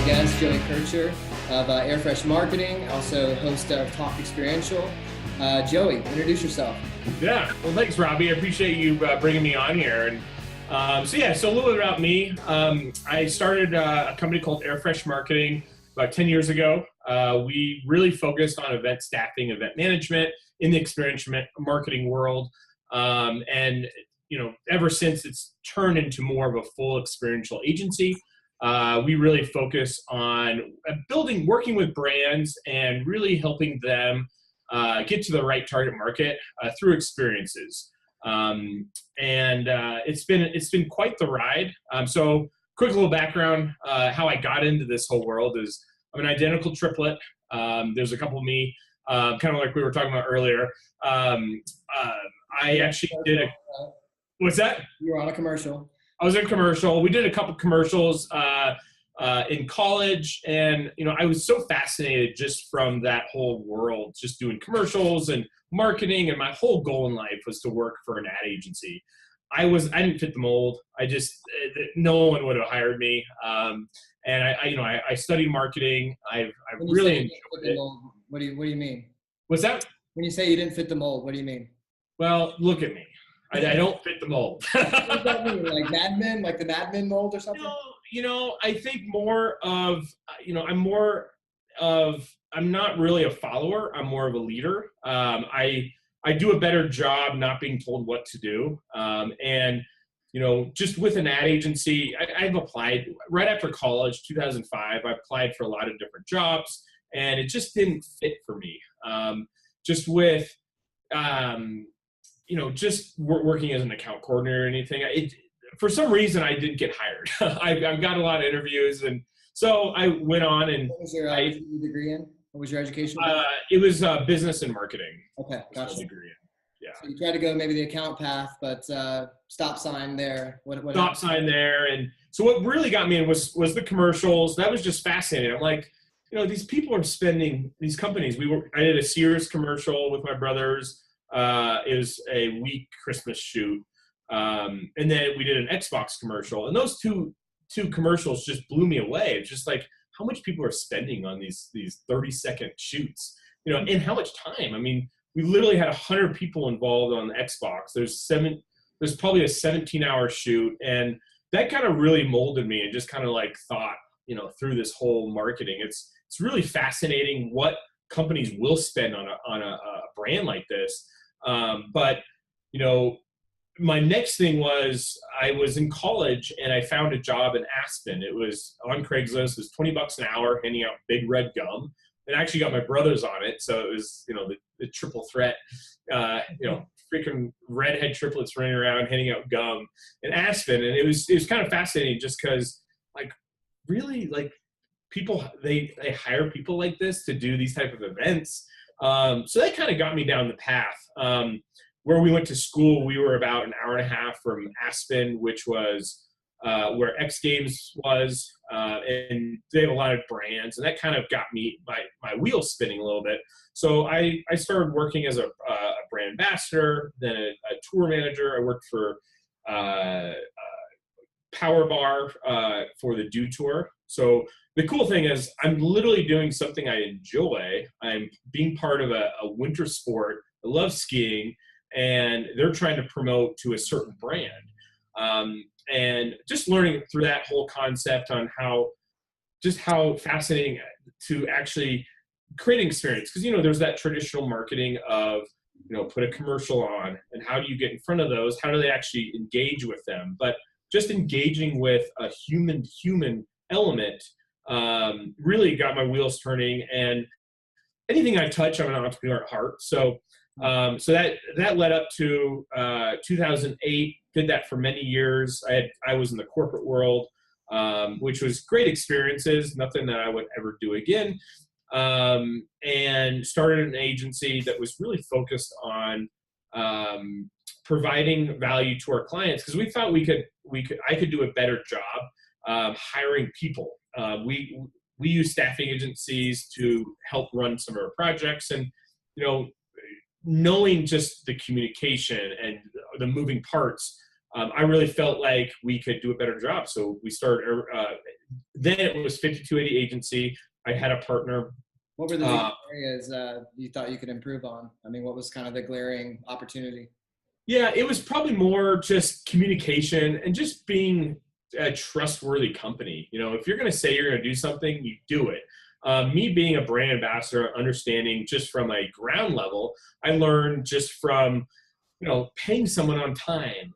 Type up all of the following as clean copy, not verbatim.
guest, Joey Kercher of Airfresh Marketing, also host of Talk Experiential. Joey, introduce yourself. Yeah, well, thanks, Robby. I appreciate you bringing me on here. And so a little bit about me. I started a company called Airfresh Marketing about 10 years ago. We really focused on event staffing, event management in the experiential marketing world. And ever since, it's turned into more of a full experiential agency. We really focus on working with brands and really helping them get to the right target market through experiences. It's been quite the ride. So quick little background, how I got into this whole world is I'm an identical triplet. There's a couple of me, kind of like we were talking about earlier. I actually did what's that? You were on a commercial. I was in a commercial. We did a couple commercials in college, and I was so fascinated just from that whole world, just doing commercials and marketing. And my whole goal in life was to work for an ad agency. I didn't fit the mold. No one would have hired me. And I studied marketing. I've really enjoyed it. What do you mean? What's that? When you say you didn't fit the mold, what do you mean? Well, look at me. I don't fit the mold. What does that mean? Like Mad Men, like the Mad Men mold or something? I think more of, I'm not really a follower. I'm more of a leader. I do a better job not being told what to do. Just with an ad agency, I've applied right after college, 2005. I applied for a lot of different jobs, and it just didn't fit for me. Just with, just working as an account coordinator or anything, for some reason I didn't get hired. I've got a lot of interviews, and so I went on and. What was your degree in? What was your education? It was business and marketing. Okay, gotcha. Degree in. Yeah. So you tried to go maybe the account path, but stop sign there. What stop sign there, and so what really got me in was the commercials. That was just fascinating. I'm like, these people are spending, these companies. I did a Sears commercial with my brothers. It was a week Christmas shoot. And then we did an Xbox commercial, and those two commercials just blew me away. It's just like how much people are spending on these 30-second shoots, and how much time. I mean, we literally had 100 people involved on the Xbox. There's probably a 17-hour shoot, and that kind of really molded me and just kind of like thought, through this whole marketing, it's really fascinating what companies will spend on a brand like this. But my next thing was I was in college and I found a job in Aspen. It was on Craigslist. It was $20 an hour, handing out big red gum. And I actually got my brothers on it. So it was, the triple threat, freaking redhead triplets running around, handing out gum in Aspen. And it was kind of fascinating just because really people, they hire people like this to do these type of events. So that kind of got me down the path. Where we went to school, we were about an hour and a half from Aspen, which was where X Games was, and they have a lot of brands, and that kind of got me my wheels spinning a little bit. So I started working as a brand ambassador, then a tour manager. I worked for Power Bar for the Do Tour. So the cool thing is I'm literally doing something I enjoy. I'm being part of a winter sport. I love skiing, and they're trying to promote to a certain brand. And just learning through that whole concept on how fascinating to actually create an experience. Because, there's that traditional marketing of, put a commercial on, and how do you get in front of those? How do they actually engage with them? But just engaging with a human element really got my wheels turning. And anything I touch, I'm an entrepreneur at heart. So that led up to 2008. Did that for many years. I was in the corporate world, which was great experiences. Nothing that I would ever do again. And started an agency that was really focused on providing value to our clients, because we thought I could do a better job hiring people. We use staffing agencies to help run some of our projects, and knowing just the communication and the moving parts, I really felt like we could do a better job. So we started then it was 5280 agency. I had a partner. What were the biggest areas you thought you could improve on? I mean, what was kind of the glaring opportunity? Yeah, it was probably more just communication and just being a trustworthy company. You know, if you're going to say you're going to do something, you do it. Me being a brand ambassador, understanding just from a ground level, I learned just from, paying someone on time,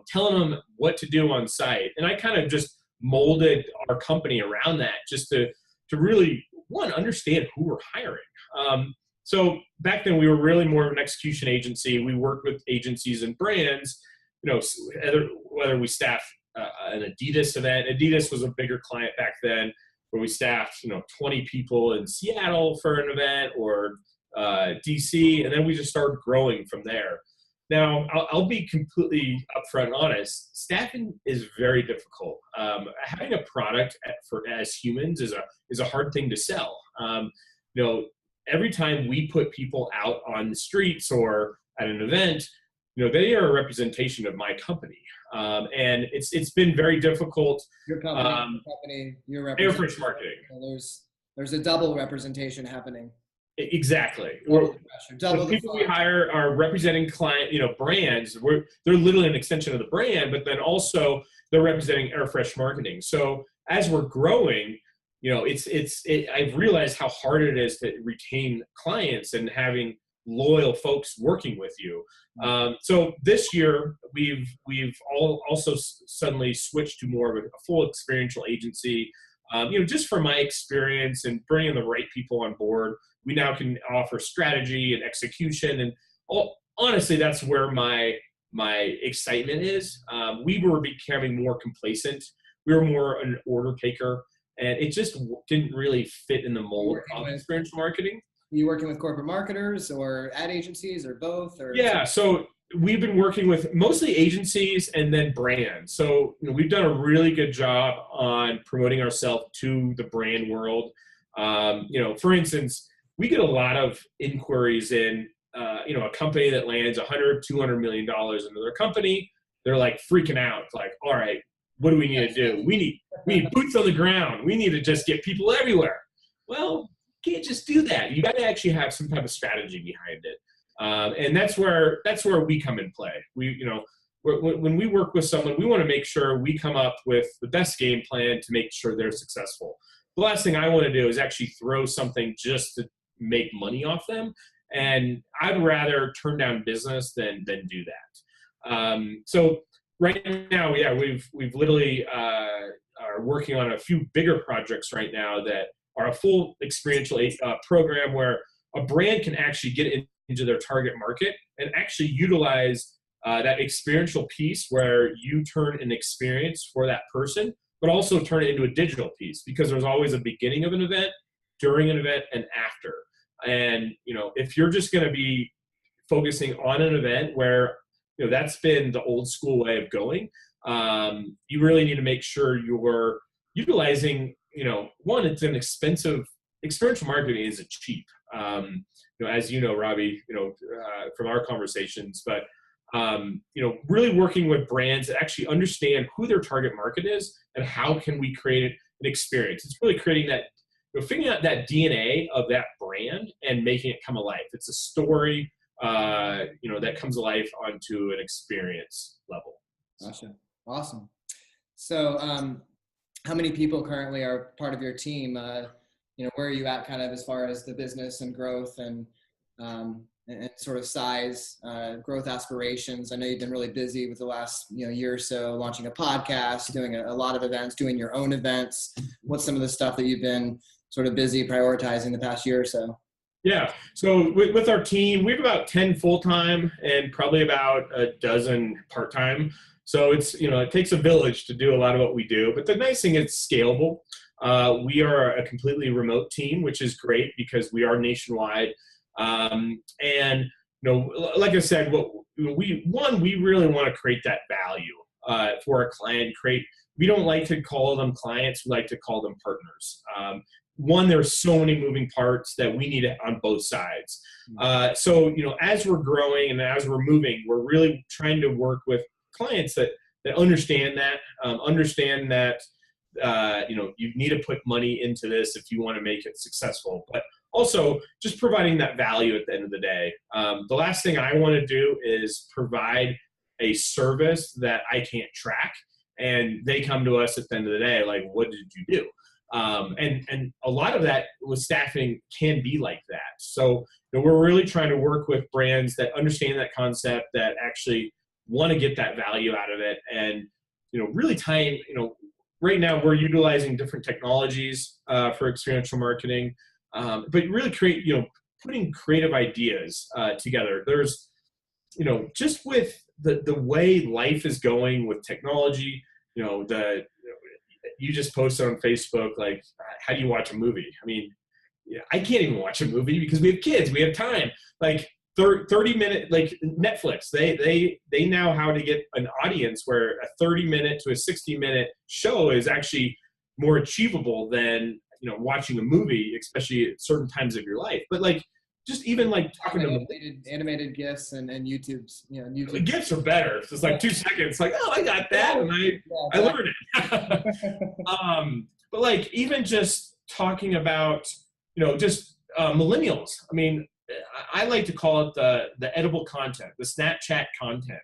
telling them what to do on site. And I kind of just molded our company around that just to really, one, understand who we're hiring. So back then we were really more of an execution agency. We worked with agencies and brands, whether we staffed an Adidas event. Adidas was a bigger client back then, where we staffed, 20 people in Seattle for an event, or DC, and then we just started growing from there. Now, I'll be completely upfront and honest. Staffing is very difficult. Having a product as humans is a hard thing to sell. Every time we put people out on the streets or at an event, they are a representation of my company. And it's been very difficult. Your company, your representation. Airfresh Marketing. So there's a double representation happening. Exactly. Double the people we hire are representing client, brands. They're literally an extension of the brand, but then also they're representing Airfresh Marketing. So as we're growing, I've realized how hard it is to retain clients and having loyal folks working with you. So this year we've also suddenly switched to more of a full experiential agency. Just from my experience and bringing the right people on board, we now can offer strategy and execution. And honestly, that's where my excitement is. We were becoming more complacent. We were more an order taker, and it just didn't really fit in the mold of experiential marketing. Are you working with corporate marketers or ad agencies or both? Yeah, so we've been working with mostly agencies and then brands. So we've done a really good job on promoting ourselves to the brand world. For instance, we get a lot of inquiries in, a company that lands $100-200 million into their company. They're like freaking out, like, all right, what do we need to do? We need boots on the ground. We need to just get people everywhere. Well, you can't just do that. You got to actually have some type of strategy behind it. And that's where we come in play. When we work with someone, we want to make sure we come up with the best game plan to make sure they're successful. The last thing I want to do is actually throw something just to make money off them. And I'd rather turn down business than do that. So right now, we've literally are working on a few bigger projects right now that are a full experiential program where a brand can actually get into their target market and actually utilize that experiential piece where you turn an experience for that person, but also turn it into a digital piece, because there's always a beginning of an event, during an event, and after. And, if you're just going to be focusing on an event where, that's been the old school way of going, you really need to make sure you're utilizing, one, it's an expensive, experiential marketing isn't cheap. As Robby, from our conversations, but, really working with brands that actually understand who their target market is and how can we create an experience. It's really creating that, figuring out that DNA of that brand and making it come alive. It's a story, that comes alive onto an experience level. Gotcha. Awesome. So, how many people currently are part of your team? Where are you at kind of as far as the business and growth and sort of size, growth aspirations? I know you've been really busy with the last year or so, launching a podcast, doing a lot of events, doing your own events. What's some of the stuff that you've been sort of busy prioritizing the past year or so? Yeah. So with our team, we have about 10 full-time and probably about a dozen part-time. So it's, it takes a village to do a lot of what we do, but the nice thing is scalable. We are a completely remote team, which is great because we are nationwide. And, like I said, we really want to create that value, for a client. We don't like to call them clients. We like to call them partners. There's so many moving parts that we need it on both sides. So, as we're growing and as we're moving, we're really trying to work with clients that understand that, you need to put money into this if you want to make it successful. But also just providing that value at the end of the day. The last thing I want to do is provide a service that I can't track, and they come to us at the end of the day like, what did you do? And a lot of that with staffing can be like that. So we're really trying to work with brands that understand that concept, that actually want to get that value out of it, and really tying. Right now we're utilizing different technologies for experiential marketing, but really putting creative ideas together. There's just with the way life is going with technology, you just posted on Facebook, like, how do you watch a movie? I mean, I can't even watch a movie because we have kids, we have time. Like 30-minute, like Netflix, they know how to get an audience where a 30-minute to a 60-minute show is actually more achievable than watching a movie, especially at certain times of your life. But like, just even like talking to animated GIFs and YouTube's, YouTube. The GIFs are better. It's just like 2 seconds, like, oh, I got that, and I learned it. But like, even just talking about, just millennials. I mean, I like to call it the edible content, the Snapchat content.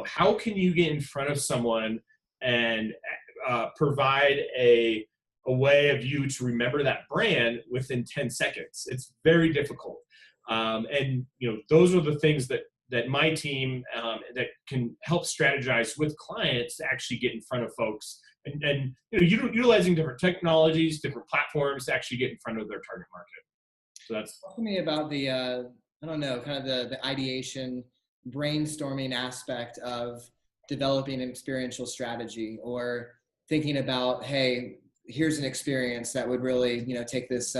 How can you get in front of someone and provide a way of you to remember that brand within 10 seconds. It's very difficult. And those are the things that my team that can help strategize with clients to actually get in front of folks and utilizing different technologies, different platforms to actually get in front of their target market. So that's. Talk to me about the, kind of the ideation, brainstorming aspect of developing an experiential strategy, or thinking about, hey, here's an experience that would really, take this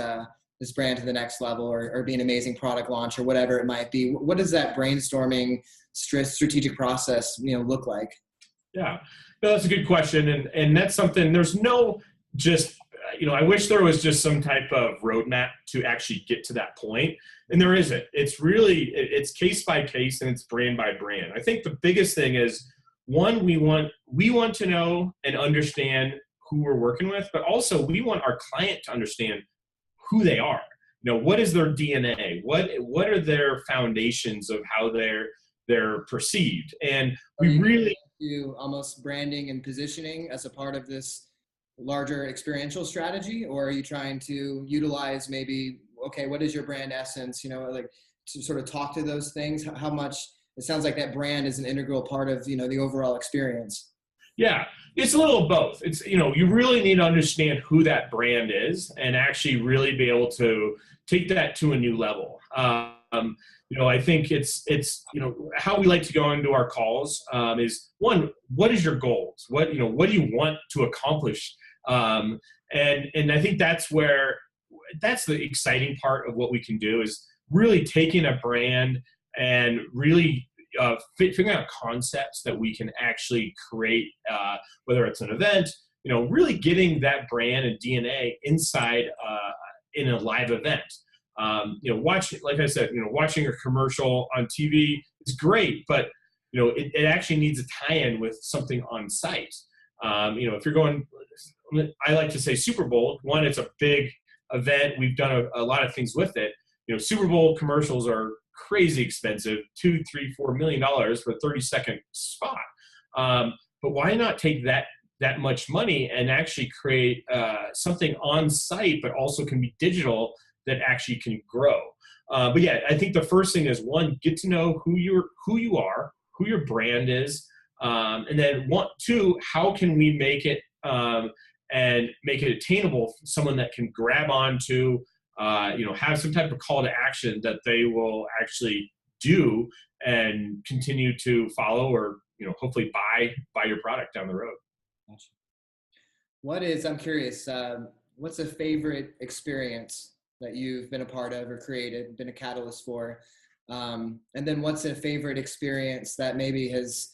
this brand to the next level, or be an amazing product launch, or whatever it might be. What does that brainstorming strategic process, look like? Yeah, no, that's a good question, and that's something. There's no just, I wish there was just some type of roadmap to actually get to that point, and there isn't. It's really it's case by case and it's brand by brand. I think the biggest thing is, one, we want to know and understand who we're working with, but also we want our client to understand who they are. What is their DNA? What are their foundations of how they're perceived? And we really do almost branding and positioning as a part of this larger experiential strategy, or are you trying to utilize maybe, okay, what is your brand essence? Like to sort of talk to those things. How much it sounds like that brand is an integral part of the overall experience. Yeah, it's a little of both. It's, you really need to understand who that brand is and actually really be able to take that to a new level. I think it's how we like to go into our calls is, one, what is your goals? What do you want to accomplish? And I think that's the exciting part of what we can do, is really taking a brand and really figuring out concepts that we can actually create, whether it's an event, really getting that brand and DNA inside in a live event. Like I said, watching a commercial on TV is great, but it actually needs a tie-in with something on site. If you're going, I like to say Super Bowl. One, it's a big event. We've done a lot of things with it. Super Bowl commercials are crazy expensive, $2, $3, $4 million for a 30-second spot. But why not take that much money and actually create something on site, but also can be digital, that actually can grow? But yeah, I think the first thing is, one, get to know who you are, who your brand is, and then two, how can we make it and make it attainable for someone that can grab onto, have some type of call to action that they will actually do and continue to follow, or hopefully buy your product down the road. Gotcha. I'm curious, what's a favorite experience that you've been a part of or created, been a catalyst for? And then what's a favorite experience that maybe has,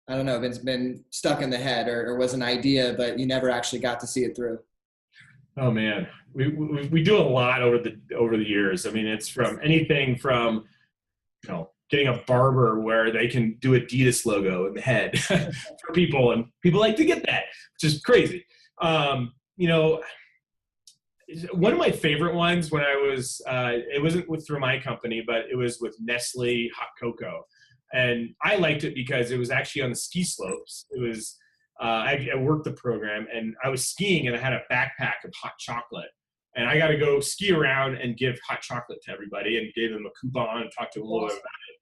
I don't know, been stuck in the head, or was an idea, but you never actually got to see it through? Oh man, we do a lot over the years. I mean, it's from anything from, getting a barber where they can do Adidas logo in the head for people, and people like to get that, which is crazy. You know, one of my favorite ones when I was, it wasn't through my company, but it was with Nestle Hot Cocoa. And I liked it because it was actually on the ski slopes. It was, I worked the program and I was skiing and I had a backpack of hot chocolate. And I got to go ski around and give hot chocolate to everybody and gave them a coupon and talk to them a little bit about it.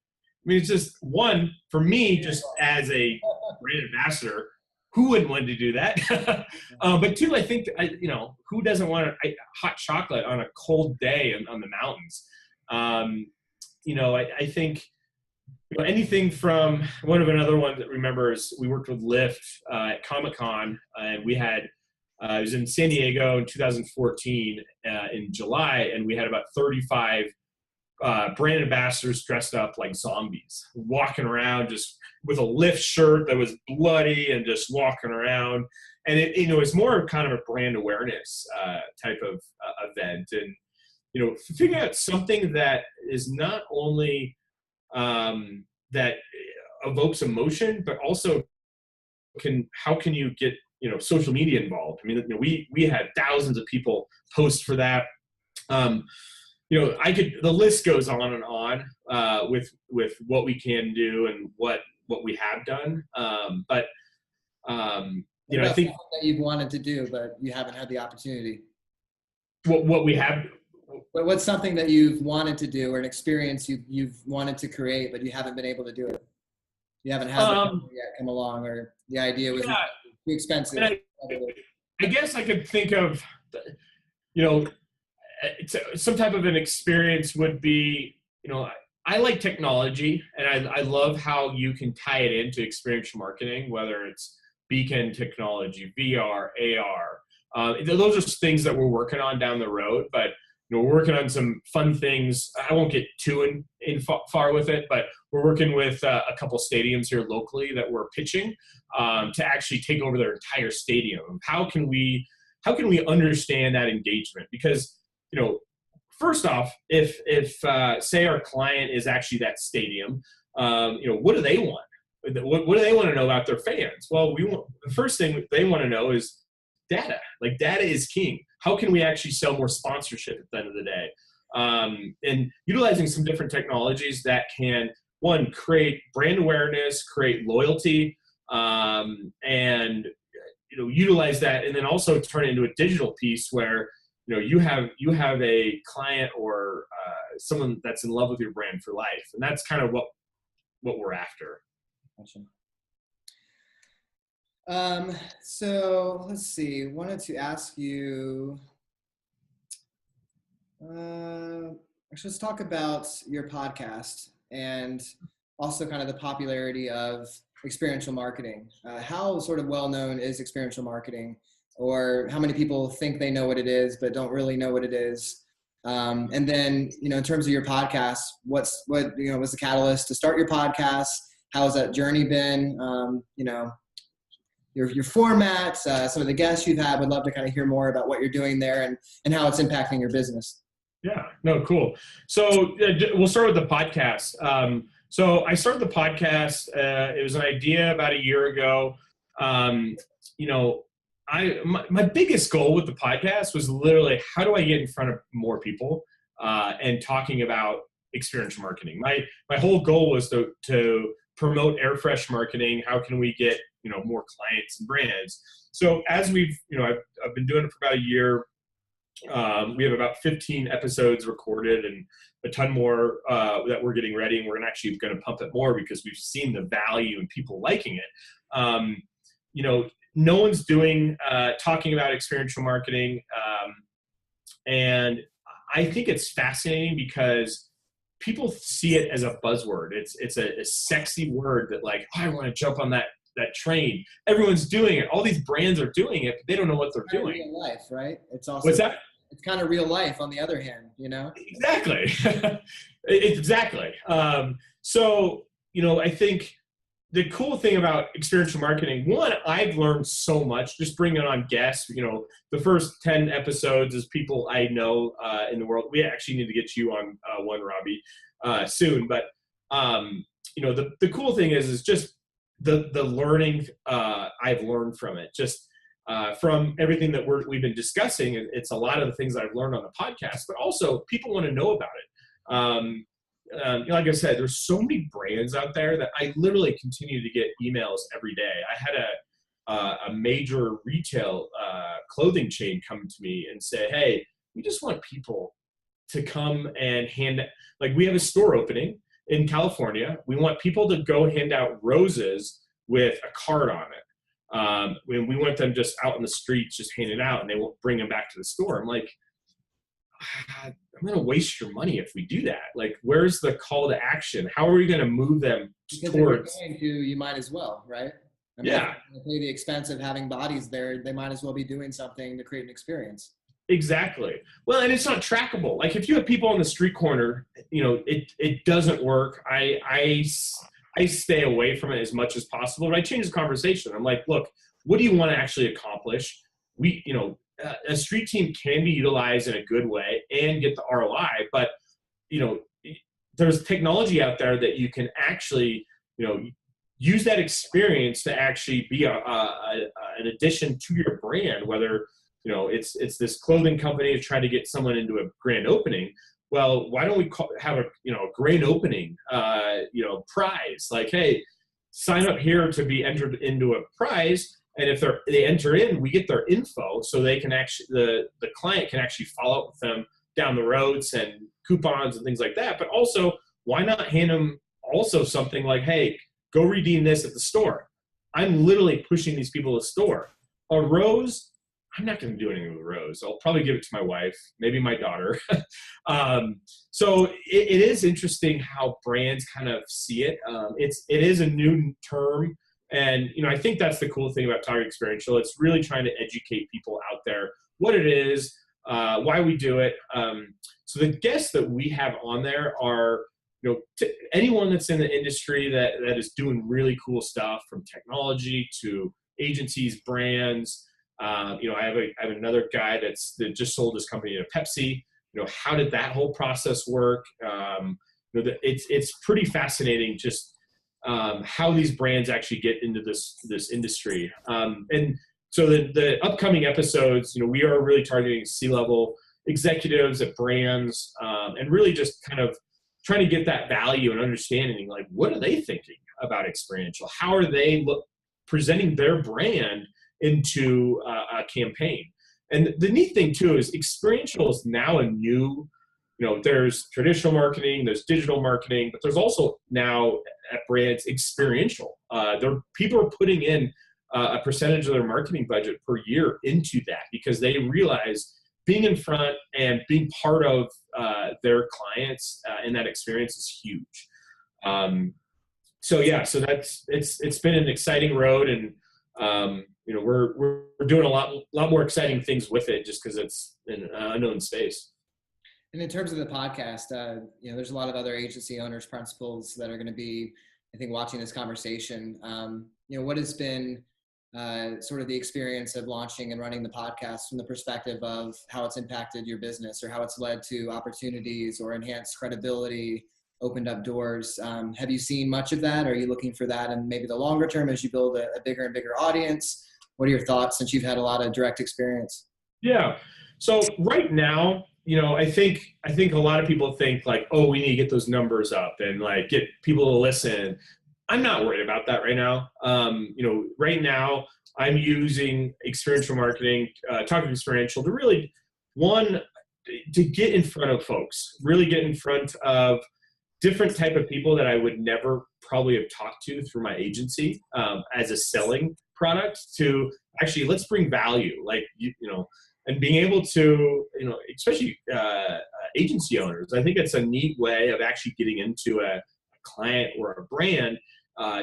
I mean, it's just one for me, just as a brand ambassador, who wouldn't want to do that? But two, I think, who doesn't want hot chocolate on a cold day on the mountains? I think anything from another one that remembers, we worked with Lyft at Comic-Con, and we had, it was in San Diego in 2014 in July, and we had about 35 brand ambassadors dressed up like zombies, walking around just with a Lyft shirt that was bloody and just walking around. And it was more kind of a brand awareness type of event. And, figuring out something that is not only that evokes emotion, but also how can you get, social media involved? I mean, we had thousands of people post for that. The list goes on and on with what we can do and what we have done. I think that you've wanted to do, but you haven't had the opportunity. What we have. What's something that you've wanted to do or an experience you've wanted to create, but you haven't been able to do it? You haven't had the yet come along, or the idea was too expensive. I guess I could think of, some type of an experience would be, I like technology, and I love how you can tie it into experiential marketing, whether it's beacon technology, VR, AR. Those are things that we're working on down the road, but we're working on some fun things. I won't get too far with it, but we're working with a couple stadiums here locally that we're pitching to actually take over their entire stadium. How can we understand that engagement? Because first off, if say our client is actually that stadium, what do they want? What do they want to know about their fans? Well, the first thing they want to know is data. Like, data is king. How can we actually sell more sponsorship at the end of the day? And utilizing some different technologies that can, one, create brand awareness, create loyalty, and utilize that, and then also turn it into a digital piece where you have a client or someone that's in love with your brand for life, and that's kind of what we're after. Awesome. So let's see. Wanted to ask you. Actually, let's talk about your podcast and also kind of the popularity of experiential marketing. How sort of well known is experiential marketing? Or how many people think they know what it is, but don't really know what it is? And then, in terms of your podcast, what was the catalyst to start your podcast? How has that journey been? Your format, some of the guests you've had. Would love to kind of hear more about what you're doing there and how it's impacting your business. Yeah, no, cool. So we'll start with the podcast. So I started the podcast. It was an idea about a year ago. My biggest goal with the podcast was literally, how do I get in front of more people and talking about experiential marketing? My whole goal was to promote air fresh marketing. How can we get more clients and brands? So as we've I've been doing it for about a year. We have about 15 episodes recorded and a ton more that we're getting ready, and we're actually going to pump it more because we've seen the value in people liking it. No one's doing talking about experiential marketing, and I think it's fascinating because people see it as a buzzword. It's a sexy word that, like, I want to jump on that train. Everyone's doing it. All these brands are doing it, but they don't know what they're doing. Real life, right? It's also what's that? It's kind of real life. On the other hand, Exactly. Exactly. So I think the cool thing about experiential marketing, one, I've learned so much just bringing on guests. The first 10 episodes is people I know in the world. We actually need to get you on one, Robby, soon. But the cool thing is just the learning I've learned from it. Just from everything that we've been discussing. And it's a lot of the things that I've learned on the podcast, but also people want to know about it. Like I said, there's so many brands out there that I literally continue to get emails every day. I had a major retail clothing chain come to me and say, hey, we just want people to come and we have a store opening in California. We want people to go hand out roses with a card on it. We want them just out in the streets, just handing out, and they won't bring them back to the store. I'm like, I'm going to waste your money if we do that. Like, where's the call to action? How are we going to move them towards? You might as well, right? I mean, yeah. If they pay the expense of having bodies there, they might as well be doing something to create an experience. Exactly. Well, and it's not trackable. Like, if you have people on the street corner, it doesn't work. I stay away from it as much as possible, but I change the conversation. I'm like, look, what do you want to actually accomplish? A street team can be utilized in a good way and get the ROI, but there's technology out there that you can actually, use that experience to actually be an addition to your brand, whether it's this clothing company is trying to get someone into a grand opening. Well, why don't we have a grand opening prize? Like, hey, sign up here to be entered into a prize, and if they enter in, we get their info, so they can actually the client can actually follow up with them down the road, send coupons and things like that. But also, why not hand them also something like, hey, go redeem this at the store? I'm literally pushing these people to the store. A rose, I'm not going to do anything with a rose. I'll probably give it to my wife, maybe my daughter. So it is interesting how brands kind of see it. It is a new term. And, I think that's the cool thing about Target Experiential. It's really trying to educate people out there what it is, why we do it. So the guests that we have on there are, anyone that's in the industry that is doing really cool stuff, from technology to agencies, brands. I have another guy that just sold his company to Pepsi. How did that whole process work? It's pretty fascinating just how these brands actually get into this industry. And so the upcoming episodes, we are really targeting C-level executives at brands, and really just kind of trying to get that value and understanding, like, what are they thinking about experiential? How are they presenting their brand into a campaign? And the neat thing too is experiential is now a new, there's traditional marketing, there's digital marketing, but there's also now at brands experiential. People are putting in a percentage of their marketing budget per year into that, because they realize being in front and being part of their clients in that experience is huge. So it's been an exciting road, and we're doing a lot more exciting things with it, just because it's an unknown space. And in terms of the podcast, there's a lot of other agency owners, principals that are going to be, I think, watching this conversation. What has been sort of the experience of launching and running the podcast from the perspective of how it's impacted your business, or how it's led to opportunities or enhanced credibility, opened up doors? Have you seen much of that? Are you looking for that in maybe the longer term as you build a bigger and bigger audience? What are your thoughts, since you've had a lot of direct experience? Yeah. So right now, I think a lot of people think like, oh, we need to get those numbers up and like get people to listen. I'm not worried about that right now. Right now I'm using experiential marketing, Talking Experiential, to really, to get in front of folks, really get in front of different type of people that I would never probably have talked to through my agency as a selling product, to actually, let's bring value, like, and being able to, especially agency owners. I think it's a neat way of actually getting into a client or a brand,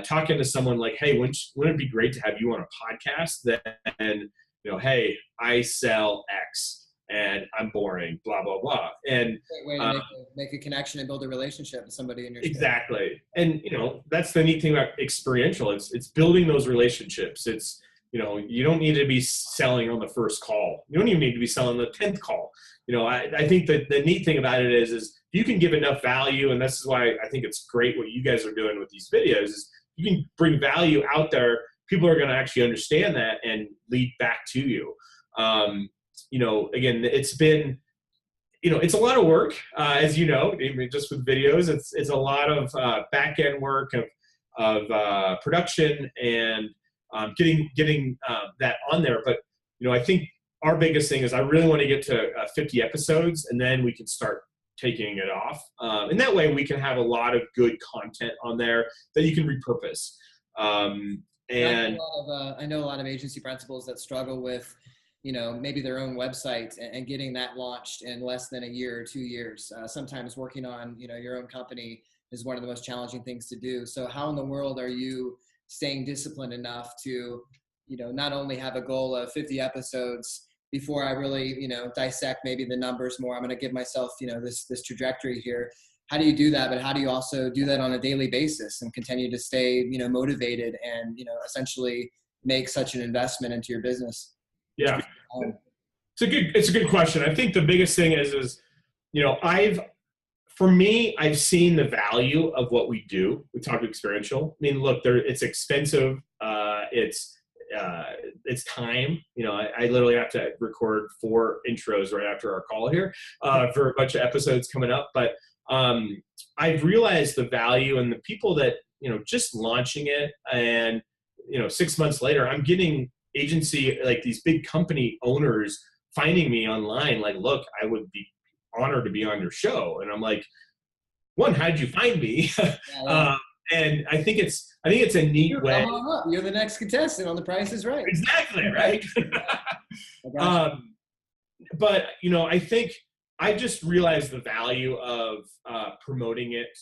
talking to someone like, hey, wouldn't it be great to have you on a podcast? Then, hey, I sell X and I'm boring, blah, blah, blah. And great way to make a connection and build a relationship with somebody in your space. Exactly. And, that's the neat thing about experiential. It's building those relationships. It's, you don't need to be selling on the first call. You don't even need to be selling the 10th call. I think that the neat thing about it is you can give enough value, and this is why I think it's great what you guys are doing with these videos, is you can bring value out there. people are going to actually understand that and lead back to you. Again, it's been, it's a lot of work, as you know, just with videos. It's a lot of back end work of production and getting that on there. But I think our biggest thing is I really want to get to 50 episodes, and then we can start taking it off. And that way we can have a lot of good content on there that you can repurpose. I know a lot of agency principals that struggle with, maybe their own website and getting that launched in less than a year or 2 years. Sometimes working on, your own company is one of the most challenging things to do. So how in the world are you staying disciplined enough to, not only have a goal of 50 episodes before I really, dissect maybe the numbers more? I'm going to give myself, this trajectory here. How do you do that? But how do you also do that on a daily basis and continue to stay, motivated and, essentially make such an investment into your business? Yeah, it's a good question. I think the biggest thing is I've seen the value of what we do. We talk Experiential. I mean, look, it's expensive. It's time. I literally have to record 4 intros right after our call here for a bunch of episodes coming up. But I've realized the value, and the people that, just launching it, and 6 months later, I'm getting agency, like these big company owners finding me online, like, look, I would be honored to be on your show. And I'm like, one, how'd you find me? And I think it's a neat way. Come on up. You're the next contestant on The Price is Right. Exactly, right? But I think I just realized the value of promoting it.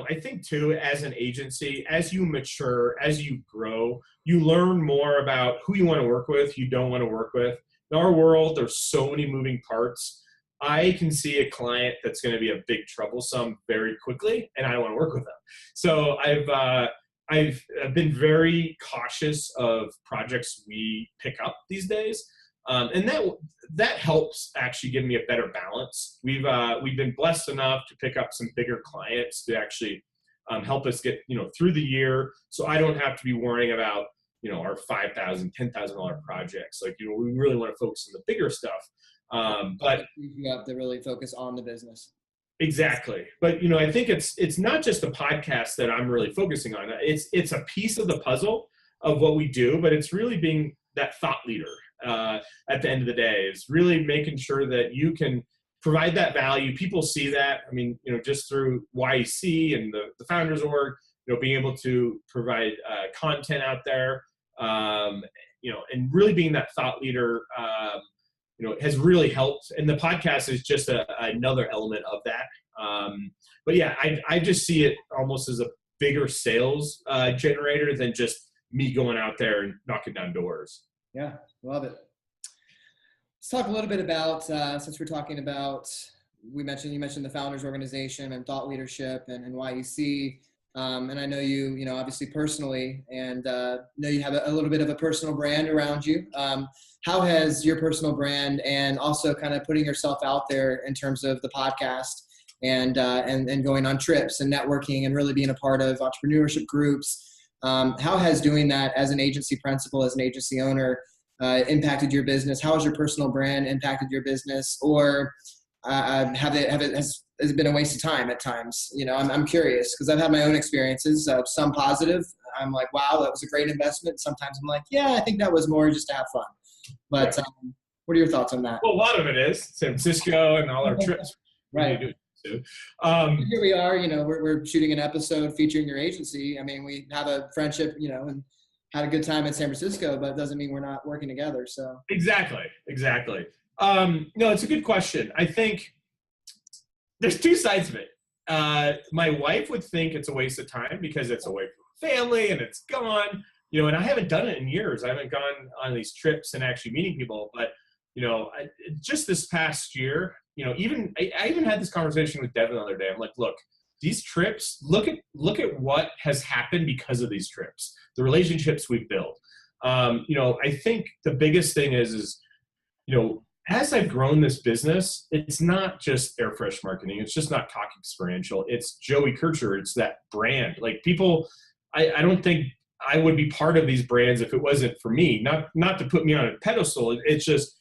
I think too, as an agency, as you mature, as you grow, you learn more about who you want to work with, who you don't want to work with. In our world, there's so many moving parts. I can see a client that's going to be a big troublesome very quickly, and I don't want to work with them. So I've been very cautious of projects we pick up these days. And that helps actually give me a better balance. We've been blessed enough to pick up some bigger clients to actually help us get through the year, so I don't have to be worrying about our $5,000, $10,000 projects. Like we really want to focus on the bigger stuff. But you have to really focus on the business. Exactly. But I think it's not just the podcast that I'm really focusing on. It's a piece of the puzzle of what we do, but it's really being that thought leader. At the end of the day, is really making sure that you can provide that value. People see that. I mean, just through YEC and the Founders Org, being able to provide content out there, and really being that thought leader, has really helped. And the podcast is just another element of that. But yeah, I just see it almost as a bigger sales generator than just me going out there and knocking down doors. Yeah, love it. Let's talk a little bit about, since we're talking about, you mentioned the Founders Organization and thought leadership and YEC. And I know you obviously personally, and know you have a little bit of a personal brand around you. How has your personal brand, and also kind of putting yourself out there in terms of the podcast and going on trips and networking and really being a part of entrepreneurship groups, how has doing that as an agency principal, as an agency owner, impacted your business? How has your personal brand impacted your business? Or has it been a waste of time at times? I'm curious, because I've had my own experiences, some positive. I'm like, wow, that was a great investment. Sometimes I'm like, yeah, I think that was more just to have fun. But what are your thoughts on that? Well, a lot of it is San Francisco and all our trips. Right. Here we are, we're shooting an episode featuring your agency. I mean, we have a friendship, and had a good time in San Francisco, but it doesn't mean we're not working together. So Exactly. No, it's a good question. I think there's two sides of it. My wife would think it's a waste of time because it's away from family and it's gone, and I haven't done it in years. I haven't gone on these trips and actually meeting people, but just this past year, I even had this conversation with Devin the other day. I'm like, look, these trips, look at what has happened because of these trips, the relationships we've built. I think the biggest thing is as I've grown this business, it's not just Air Fresh Marketing. It's just not Talk Experiential. It's Joey Kercher. It's that brand. Like people, I don't think I would be part of these brands if it wasn't for me. Not to put me on a pedestal. It's just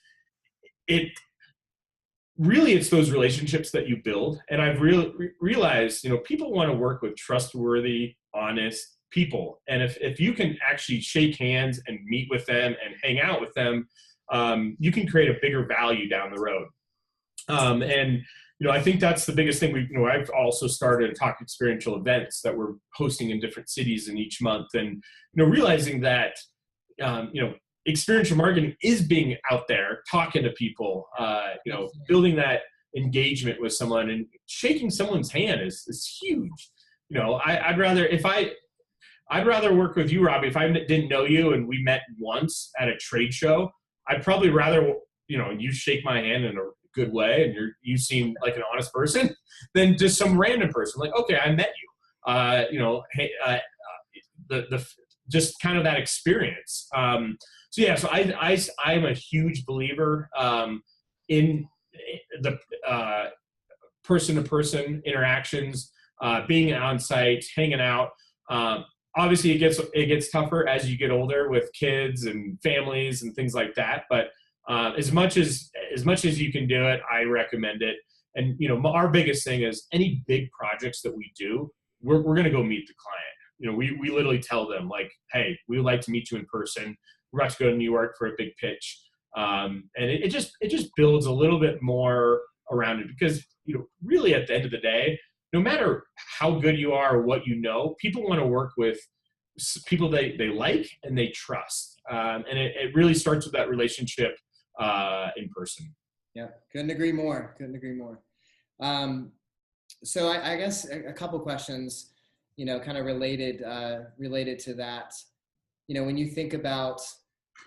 it. Really, it's those relationships that you build, and I've realized, people want to work with trustworthy, honest people, and if you can actually shake hands and meet with them and hang out with them, you can create a bigger value down the road. And I think that's the biggest thing. I've also started Talk Experiential events that we're hosting in different cities in each month, and realizing that experiential marketing is being out there, talking to people, building that engagement with someone, and shaking someone's hand is huge. I'd rather work with you, Robby. If I didn't know you and we met once at a trade show, I'd probably rather, you shake my hand in a good way and you seem like an honest person than just some random person. Like, okay, I met you, hey, just kind of that experience. So I'm a huge believer in the person-to-person interactions, being on site, hanging out. Obviously, it gets tougher as you get older with kids and families and things like that. But as much as you can do it, I recommend it. And our biggest thing is any big projects that we do, we're going to go meet the client. We literally tell them, like, hey, we would like to meet you in person. We're about to go to New York for a big pitch. And it just builds a little bit more around it, because, really at the end of the day, no matter how good you are or what people want to work with people they like and they trust. And it really starts with that relationship in person. Yeah, couldn't agree more. So I guess a couple questions, kind of related to that. When you think about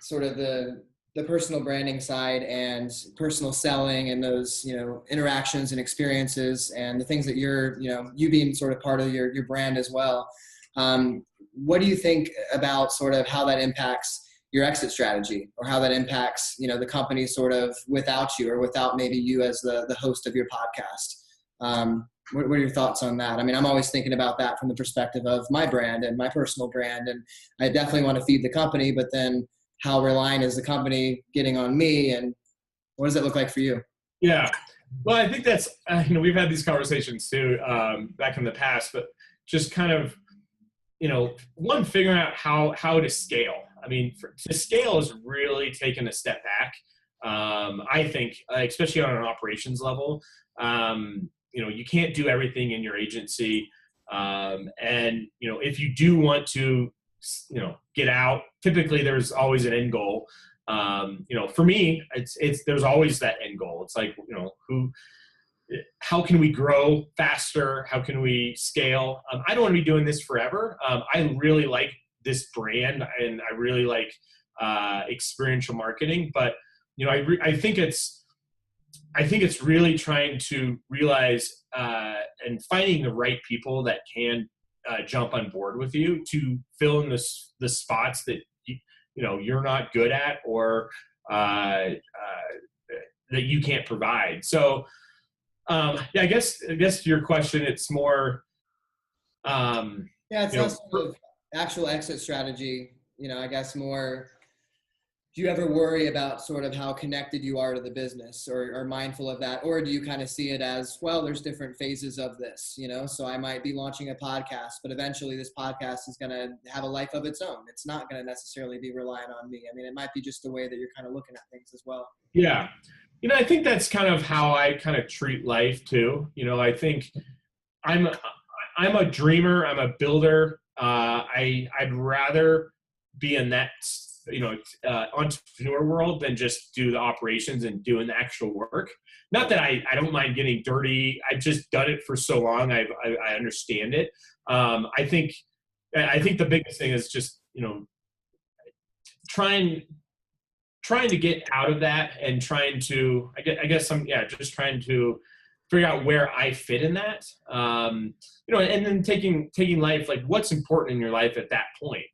sort of the personal branding side and personal selling and those, interactions and experiences and the things that you're, you being sort of part of your brand as well. What do you think about sort of how that impacts your exit strategy, or how that impacts, the company sort of without you, or without maybe you as the host of your podcast? What are your thoughts on that? I mean, I'm always thinking about that from the perspective of my brand and my personal brand. And I definitely want to feed the company, but then how reliant is the company getting on me, and what does that look like for you? Yeah. Well, I think that's, we've had these conversations too, back in the past, but just kind of, one, figuring out how to scale. I mean, to scale is really taking a step back. I think, especially on an operations level, you can't do everything in your agency. And, if you do want to, get out, typically there's always an end goal. For me, there's always that end goal. It's like, how can we grow faster? How can we scale? I don't want to be doing this forever. I really like this brand, and I really like experiential marketing, but I think it's really trying to realize and finding the right people that can jump on board with you to fill in the spots that you're not good at, or that you can't provide. So I guess to your question, it's more it's less sort of actual exit strategy. I guess more, do you ever worry about sort of how connected you are to the business, or mindful of that? Or do you kind of see it as, well, there's different phases of this, so I might be launching a podcast, but eventually this podcast is going to have a life of its own. It's not going to necessarily be reliant on me. I mean, it might be just the way that you're kind of looking at things as well. Yeah. I think that's kind of how I kind of treat life too. I think I'm a dreamer. I'm a builder. I'd rather be in that entrepreneur world than just do the operations and doing the actual work. Not that I don't mind getting dirty. I've just done it for so long. I understand it. I think the biggest thing is just, trying to get out of that, and trying to, just trying to figure out where I fit in that. And then taking life, like what's important in your life at that point.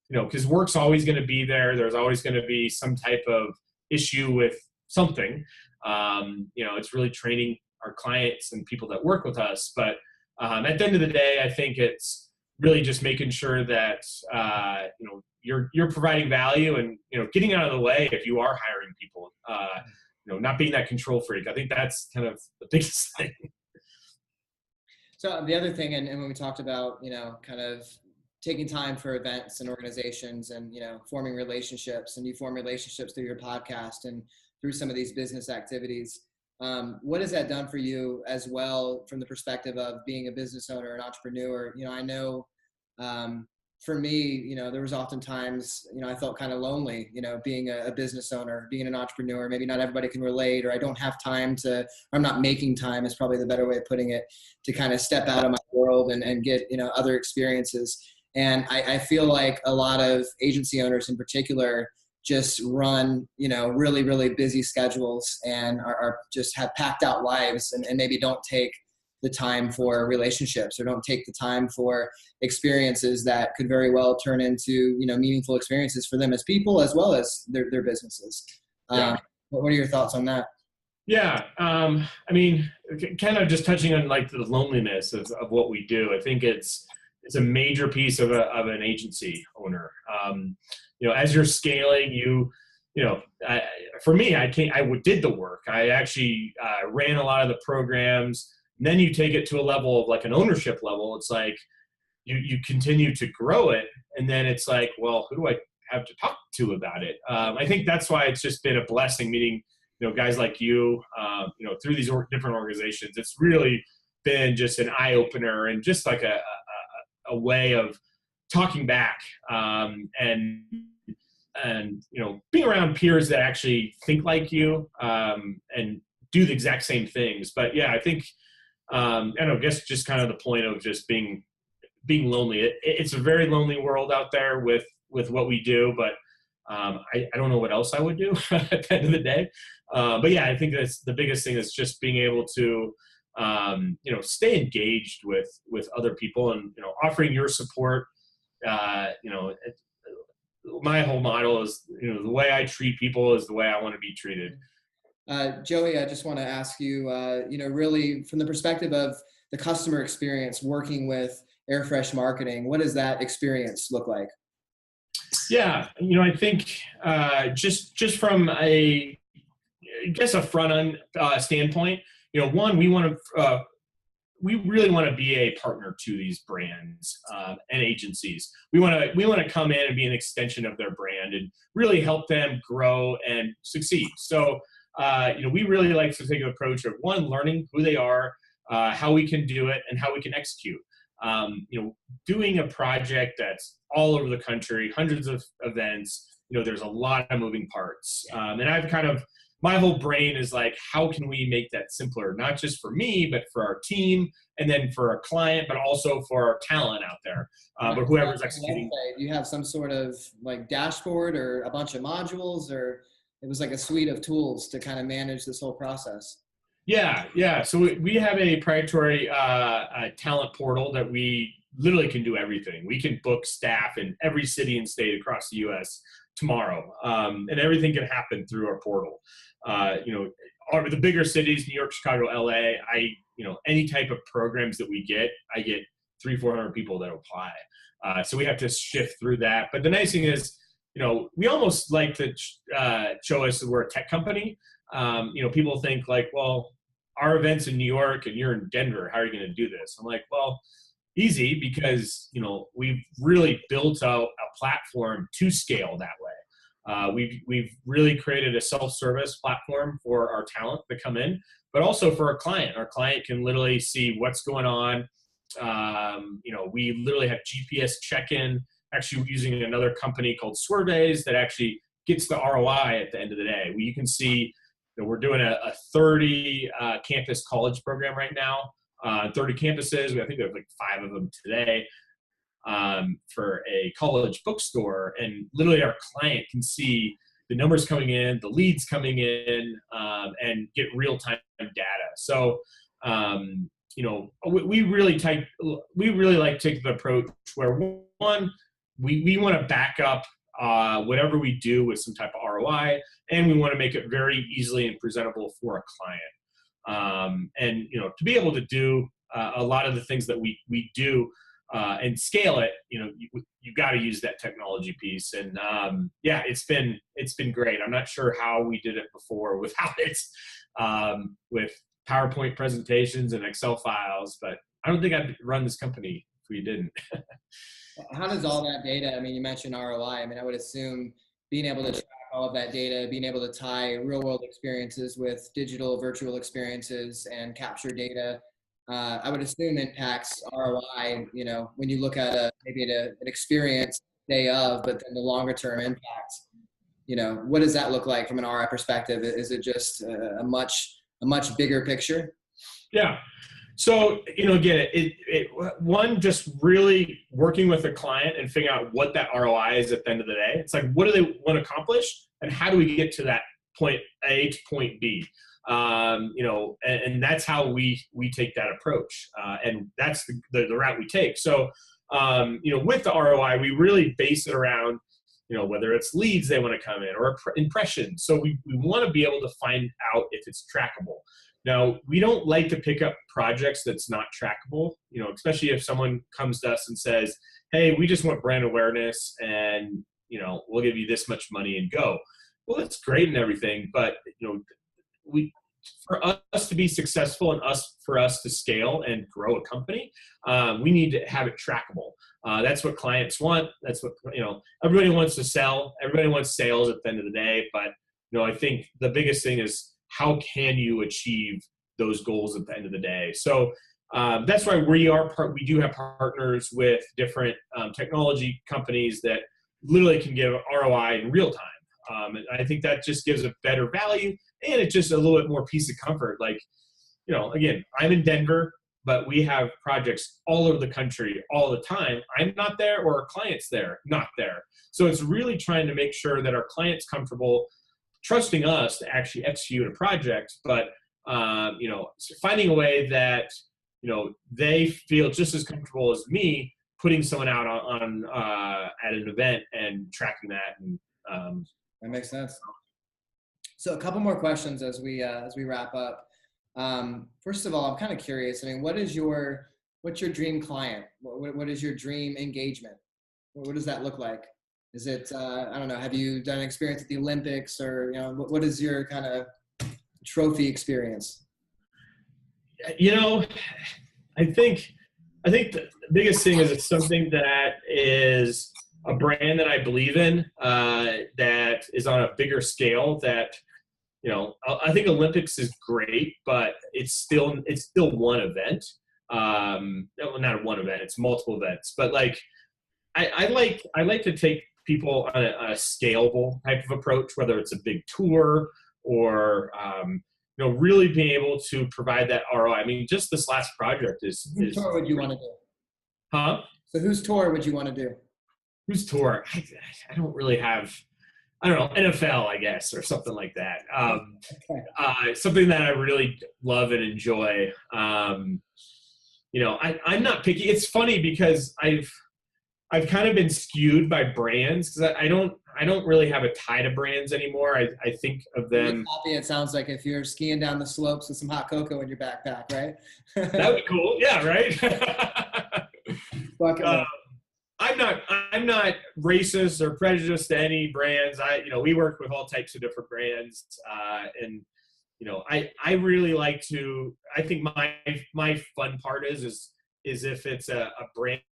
Because work's always going to be there. There's always going to be some type of issue with something. It's really training our clients and people that work with us. But at the end of the day, I think it's really just making sure that, you're providing value and, getting out of the way if you are hiring people, not being that control freak. I think that's kind of the biggest thing. So the other thing, and when we talked about, kind of taking time for events and organizations and, forming relationships, and you form relationships through your podcast and through some of these business activities. What has that done for you as well from the perspective of being a business owner, an entrepreneur? I know for me, there was often times, I felt kind of lonely, being a business owner, being an entrepreneur. Maybe not everybody can relate, or I don't have time to, or I'm not making time is probably the better way of putting it, to kind of step out of my world and get, other experiences. And I feel like a lot of agency owners in particular just run, really, really busy schedules and are just have packed out lives and maybe don't take the time for relationships, or don't take the time for experiences that could very well turn into, meaningful experiences for them as people, as well as their businesses. Yeah. What are your thoughts on that? Yeah. I mean, kind of just touching on like the loneliness of what we do. I think it's a major piece of an agency owner. As you're scaling, for me, I did the work. I actually ran a lot of the programs. And then you take it to a level of like an ownership level. It's like you continue to grow it, and then it's like, well, who do I have to talk to about it? I think that's why it's just been a blessing meeting, guys like you, through these different organizations. It's really been just an eye opener and just like a way of talking back, and being around peers that actually think like you, and do the exact same things. But yeah, I think, I guess just kind of the point of just being lonely. It's a very lonely world out there with what we do, but I don't know what else I would do at the end of the day. But yeah, I think that's the biggest thing, is just being able to, stay engaged with other people and, offering your support. My whole model is, the way I treat people is the way I want to be treated. Joey, I just want to ask you, really from the perspective of the customer experience working with Airfresh Marketing, what does that experience look like? Yeah, I think just from a front end standpoint, one, we really want to be a partner to these brands and agencies. We want to come in and be an extension of their brand and really help them grow and succeed. So, we really like to take an approach of, one, learning who they are, how we can do it, and how we can execute. Doing a project that's all over the country, hundreds of events, there's a lot of moving parts. And I've my whole brain is like, how can we make that simpler? Not just for me, but for our team, and then for our client, but also for our talent out there, but whoever's executing. You have some sort of like dashboard or a bunch of modules, or it was like a suite of tools to kind of manage this whole process? Yeah. So we have a proprietary talent portal that we literally can do everything. We can book staff in every city and state across the U.S. tomorrow, and everything can happen through our portal. The bigger cities, New York, Chicago, LA, any type of programs that we get, I get 300-400 people that apply. So we have to shift through that. But the nice thing is, we almost like to show us that we're a tech company. People think like, well, our event's in New York and you're in Denver. How are you going to do this? I'm like, well, easy, because, we've really built out a platform to scale that way. We've really created a self-service platform for our talent to come in, but also for our client. Our client can literally see what's going on. We literally have GPS check-in, actually using another company called Surveys that actually gets the ROI at the end of the day. You can see that we're doing a 30 campus college program right now, 30 campuses. I think we have like 5 of them today, for a college bookstore. And literally our client can see the numbers coming in, the leads coming in, and get real-time data. So, we really like to take the approach where, one, we want to back up whatever we do with some type of ROI, and we want to make it very easily and presentable for a client. And to be able to do a lot of the things that we do, and scale it, you've got to use that technology piece. And yeah, it's been great. I'm not sure how we did it before without it, with PowerPoint presentations and Excel files, but I don't think I'd run this company if we didn't. How does all that data, I mean, you mentioned ROI. I mean, I would assume being able to track all of that data, being able to tie real world experiences with digital virtual experiences and capture data, I would assume impacts ROI, when you look at maybe an experience day of, but then the longer term impact, what does that look like from an ROI perspective? Is it just a much bigger picture? Yeah. So, again, one, just really working with a client and figuring out what that ROI is at the end of the day. It's like, what do they want to accomplish and how do we get to that point A to point B? And that's how we take that approach. And that's the route we take. So, with the ROI, we really base it around, whether it's leads they want to come in or impressions. So we want to be able to find out if it's trackable. Now, we don't like to pick up projects that's not trackable, especially if someone comes to us and says, hey, we just want brand awareness and, we'll give you this much money and go. Well, that's great and everything, but, for us to be successful and for us to scale and grow a company, we need to have it trackable. That's what clients want. That's what, everybody wants to sell. Everybody wants sales at the end of the day. But, I think the biggest thing is how can you achieve those goals at the end of the day? So that's why we do have partners with different technology companies that literally can give ROI in real time. And I think that just gives a better value, and it's just a little bit more peace of comfort. Like, again, I'm in Denver, but we have projects all over the country all the time. I'm not there, or our client's there, not there. So it's really trying to make sure that our client's comfortable trusting us to actually execute a project, but finding a way that they feel just as comfortable as me putting someone out on at an event and tracking that. And that makes sense. So a couple more questions as we wrap up. First of all, I'm kind of curious. I mean, what's your dream client? What is your dream engagement? What does that look like? Is it, I don't know, have you done an experience at the Olympics, or, what is your kind of trophy experience? I think the biggest thing is it's something that is a brand that I believe in, that is on a bigger scale. That, I think Olympics is great, but it's still one event. Not one event, it's multiple events. But like, I like to take people on a scalable type of approach, whether it's a big tour or really being able to provide that ROI. I mean, just this last project is. Whose tour would you want to do? Huh? So whose tour would you want to do? Whose tour? I don't really have. I don't know, NFL, I guess, or something like that. Okay. Something that I really love and enjoy. I'm not picky. It's funny because I've kind of been skewed by brands, because I don't really have a tie to brands anymore. I think of them. It sounds like if you're skiing down the slopes with some hot cocoa in your backpack, right? That would be cool. Yeah, right. I'm not racist or prejudiced to any brands. We work with all types of different brands, and I really like to. I think my fun part is if it's a brand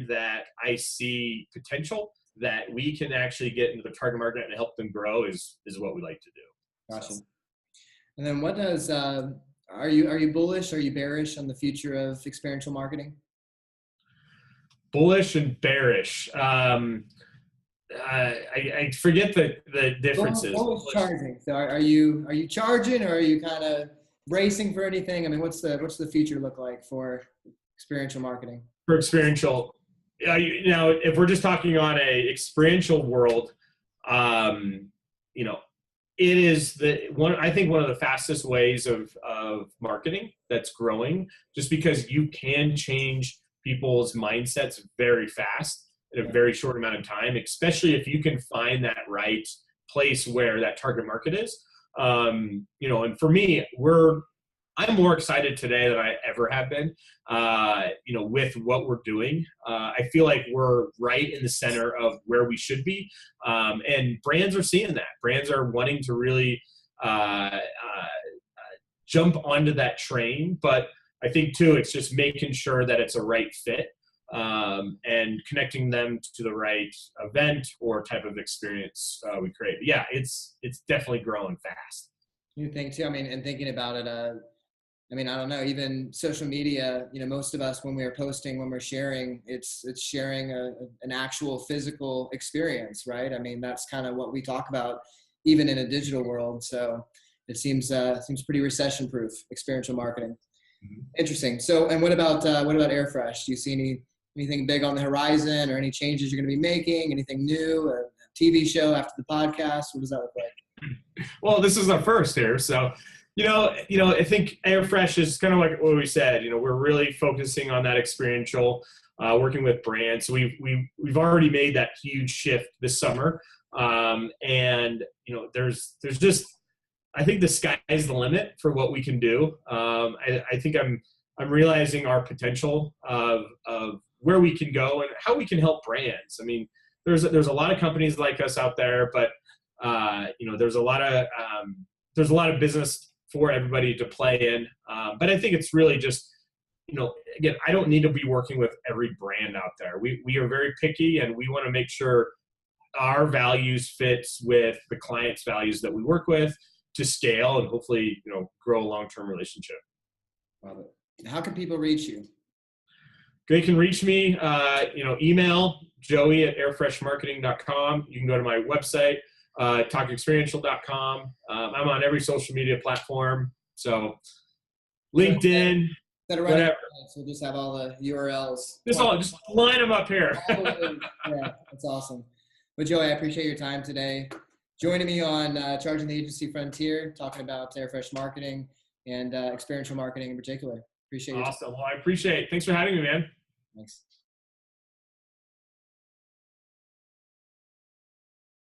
that I see potential that we can actually get into the target market and help them grow is what we like to do. Awesome. So. And then what does are you bullish? Are you bearish on the future of experiential marketing? Bullish and bearish. I forget the differences. Always charging. So are you charging, or are you kind of racing for anything? I mean, what's the future look like for experiential marketing? For experiential, if we're just talking on a experiential world, it is I think one of the fastest ways of marketing that's growing, just because you can change people's mindsets very fast in a very short amount of time, especially if you can find that right place where that target market is. And for me, we're I'm more excited today than I ever have been, with what we're doing. I feel like we're right in the center of where we should be. And brands are seeing that. Brands are wanting to really jump onto that train. But I think, too, it's just making sure that it's a right fit, and connecting them to the right event or type of experience we create. But yeah, it's definitely growing fast. You think too, I mean, and thinking about it, I mean, I don't know, even social media, most of us, when we're posting, when we're sharing, it's sharing an actual physical experience, right? I mean, that's kind of what we talk about even in a digital world. So it seems pretty recession proof, experiential marketing. Mm-hmm. Interesting. So, and what about Airfresh? Do you see anything big on the horizon, or any changes you're going to be making? Anything new? A TV show after the podcast? What does that look like? Well, this is our first here, so I think Airfresh is kind of like what we said. We're really focusing on that experiential, working with brands. So we've already made that huge shift this summer, and there's just, I think the sky is the limit for what we can do. I think I'm realizing our potential of where we can go and how we can help brands. I mean, there's a lot of companies like us out there, but there's a lot of business for everybody to play in. But I think it's really just, again, I don't need to be working with every brand out there. We are very picky, and we want to make sure our values fits with the client's values that we work with to scale and hopefully, grow a long-term relationship. Love it. How can people reach you? They can reach me, email joey@airfreshmarketing.com. You can go to my website, talkexperiential.com. I'm on every social media platform. So LinkedIn, whatever. So we'll just have all the URLs. Just line them up here. Yeah, that's awesome. But Joey, I appreciate your time today. Joining me on Charging the Agency Frontier, talking about Airfresh marketing and experiential marketing in particular. Appreciate it. Awesome. Well, I appreciate it. Thanks for having me, man. Thanks.